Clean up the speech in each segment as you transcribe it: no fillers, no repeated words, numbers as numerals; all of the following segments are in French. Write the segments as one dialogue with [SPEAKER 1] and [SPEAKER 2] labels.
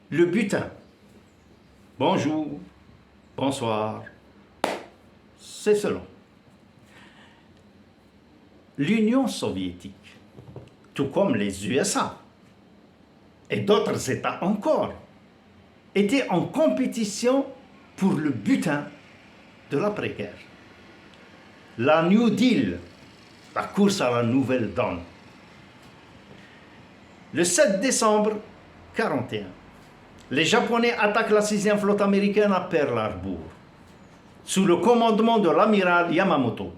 [SPEAKER 1] Le butin. Bonjour, bonsoir, c'est selon. L'Union soviétique, tout comme les USA et d'autres États encore, étaient en compétition pour le butin de l'après-guerre. La New Deal, la course à la nouvelle donne. Le 7 décembre 1941, les Japonais attaquent la 6e flotte américaine à Pearl Harbor, sous le commandement de l'amiral Yamamoto.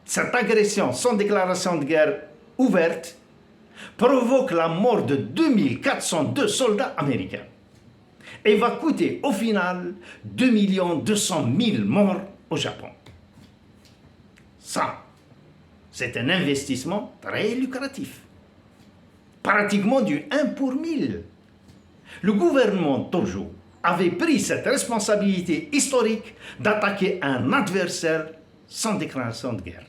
[SPEAKER 1] Cette agression sans déclaration de guerre ouverte provoque la mort de 2402 soldats américains et va coûter au final 2 200 000 morts au Japon. Ça, c'est un investissement très lucratif, pratiquement du 1 pour 1000. Le gouvernement Tojo avait pris cette responsabilité historique d'attaquer un adversaire sans déclaration de guerre.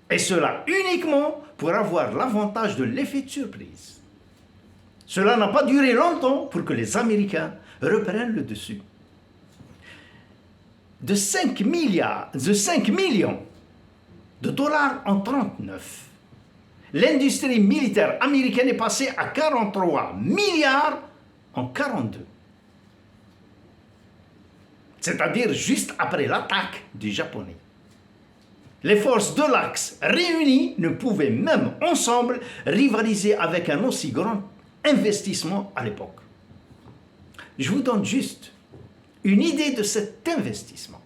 [SPEAKER 1] Et cela uniquement pour avoir l'avantage de l'effet de surprise. Cela n'a pas duré longtemps pour que les Américains reprennent le dessus. De 5 millions de dollars en 1939, l'industrie militaire américaine est passée à 43 milliards en 1942. C'est-à-dire juste après l'attaque des Japonais. Les forces de l'Axe réunies ne pouvaient même ensemble rivaliser avec un aussi grand investissement à l'époque. Je vous donne juste une idée de cet investissement.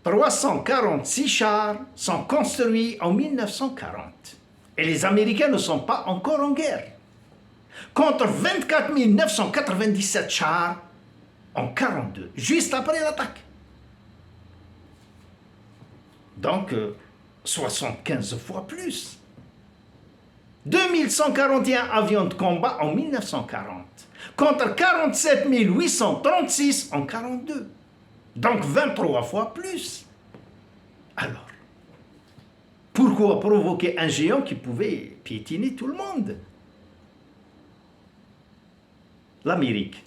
[SPEAKER 1] 346 chars sont construits en 1940 et les Américains ne sont pas encore en guerre, contre 24 997 chars en 1942, juste après l'attaque. Donc, 75 fois plus. 2141 avions de combat en 1940, contre 47 836 en 1942. Donc 23 fois plus. Alors, pourquoi provoquer un géant qui pouvait piétiner tout le monde? L'Amérique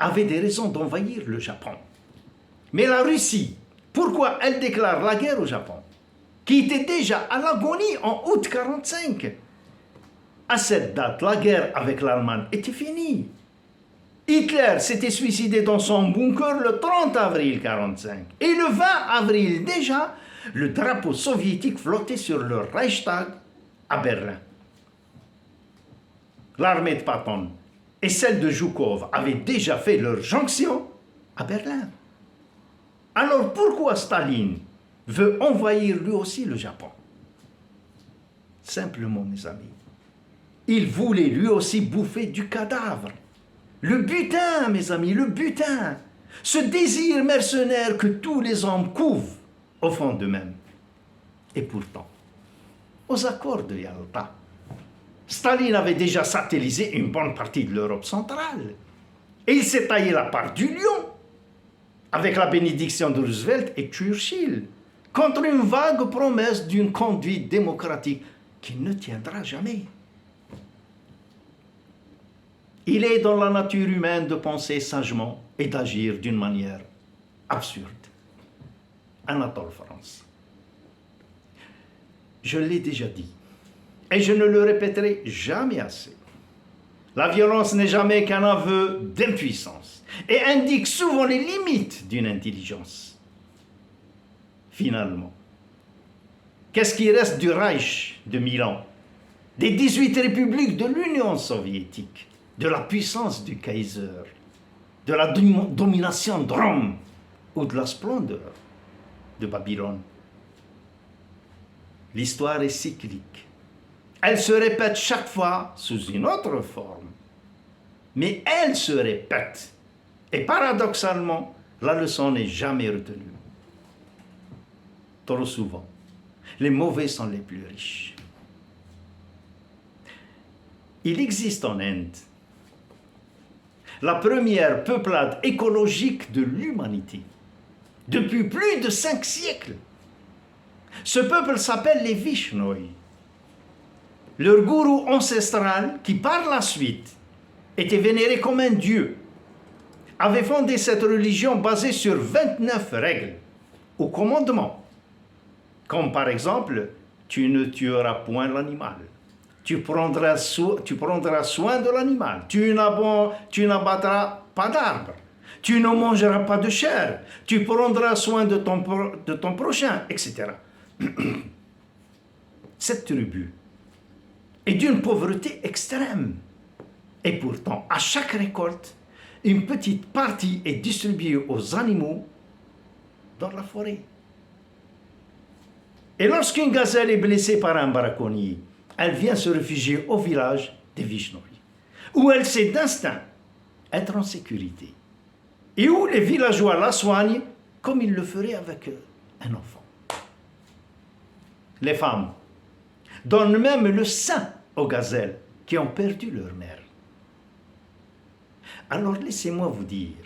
[SPEAKER 1] avait des raisons d'envahir le Japon. Mais la Russie, pourquoi elle déclare la guerre au Japon, qui était déjà à l'agonie en août 1945? À cette date, la guerre avec l'Allemagne était finie. Hitler s'était suicidé dans son bunker le 30 avril 1945. Et le 20 avril déjà, le drapeau soviétique flottait sur le Reichstag à Berlin. L'armée de Patton et celle de Zhukov avaient déjà fait leur jonction à Berlin. Alors pourquoi Staline veut envahir lui aussi le Japon? Simplement, mes amis, il voulait lui aussi bouffer du cadavre. Le butin, mes amis, le butin. Ce désir mercenaire que tous les hommes couvent au fond d'eux-mêmes. Et pourtant, aux accords de Yalta, Staline avait déjà satellisé une bonne partie de l'Europe centrale. Et il s'est taillé la part du lion, avec la bénédiction de Roosevelt et Churchill, contre une vague promesse d'une conduite démocratique qui ne tiendra jamais. Il est dans la nature humaine de penser sagement et d'agir d'une manière absurde. Anatole France. Je l'ai déjà dit, et je ne le répéterai jamais assez. La violence n'est jamais qu'un aveu d'impuissance et indique souvent les limites d'une intelligence. Finalement, qu'est-ce qui reste du Reich de Milan, des 18 républiques de l'Union soviétique, de la puissance du Kaiser, de la domination de Rome ou de la splendeur de Babylone? L'histoire est cyclique. Elle se répète chaque fois sous une autre forme. Mais elle se répète. Et paradoxalement, la leçon n'est jamais retenue. Trop souvent, les mauvais sont les plus riches. Il existe en Inde la première peuplade écologique de l'humanité, depuis plus de 5 siècles. Ce peuple s'appelle les Vishnoi. leur gourou ancestral, qui par la suite était vénéré comme un dieu, avait fondé cette religion basée sur 29 règles ou commandements, comme par exemple, tu ne tueras point l'animal, tu prendras soin de l'animal, tu n'abattras pas d'arbre, tu ne mangeras pas de chair, tu prendras soin de ton prochain, etc. Cette tribu est d'une pauvreté extrême. Et pourtant, à chaque récolte, une petite partie est distribuée aux animaux dans la forêt. Et lorsqu'une gazelle est blessée par un braconnier, elle vient se réfugier au village des Vishnoi, où elle sait d'instinct être en sécurité, et où les villageois la soignent comme ils le feraient avec un enfant. Les femmes donnent même le sein aux gazelles qui ont perdu leur mère. Alors laissez-moi vous dire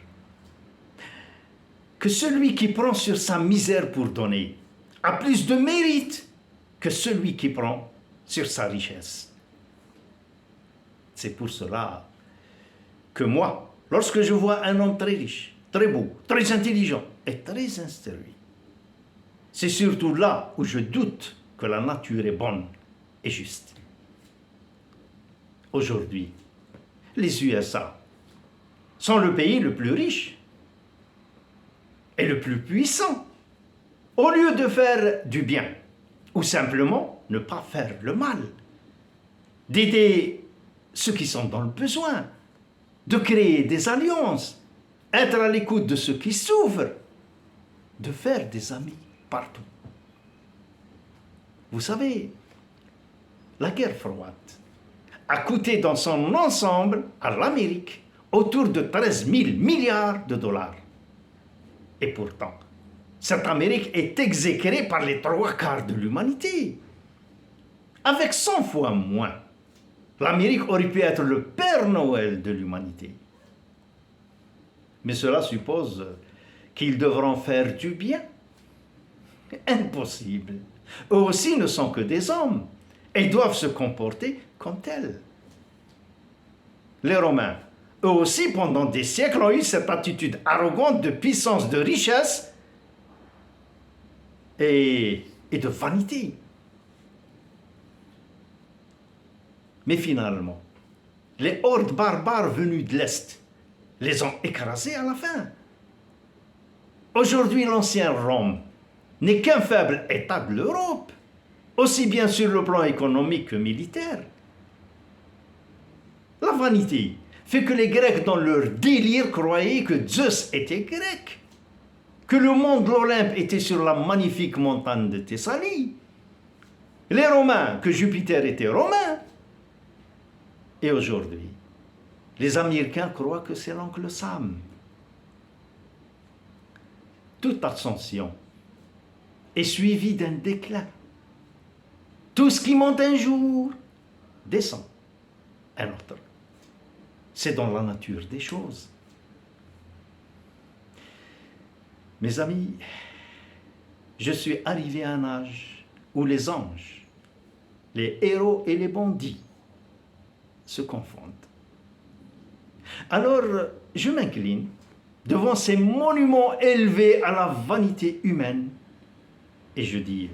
[SPEAKER 1] que celui qui prend sur sa misère pour donner a plus de mérite que celui qui prend sur sa richesse. C'est pour cela que moi, lorsque je vois un homme très riche, très beau, très intelligent et très instruit, c'est surtout là où je doute que la nature est bonne et juste. Aujourd'hui, les USA sont le pays le plus riche et le plus puissant. Au lieu de faire du bien, ou simplement ne pas faire le mal, d'aider ceux qui sont dans le besoin, de créer des alliances, être à l'écoute de ceux qui souffrent, de faire des amis partout. Vous savez, la guerre froide a coûté dans son ensemble à l'Amérique autour de 13 000 milliards de dollars. Et pourtant, cette Amérique est exécrée par les 3/4 de l'humanité. Avec 100 fois moins, l'Amérique aurait pu être le Père Noël de l'humanité. Mais cela suppose qu'ils devront faire du bien. Impossible. Eux aussi ne sont que des hommes et doivent se comporter comme tels. Les Romains, eux aussi, pendant des siècles, ont eu cette attitude arrogante de puissance, de richesse et de vanité. Mais finalement, les hordes barbares venues de l'Est les ont écrasés à la fin. Aujourd'hui, l'ancien Rome n'est qu'un faible État de l'Europe, aussi bien sur le plan économique que militaire. La vanité fait que les Grecs, dans leur délire, croyaient que Zeus était grec, que le mont de l'Olympe était sur la magnifique montagne de Thessalie, les Romains, que Jupiter était romain. Et aujourd'hui, les Américains croient que c'est l'oncle Sam. Toute ascension est suivie d'un déclin. Tout ce qui monte un jour descend un autre. C'est dans la nature des choses. Mes amis, je suis arrivé à un âge où les anges, les héros et les bandits se confondent. Alors, je m'incline devant ces monuments élevés à la vanité humaine et je dis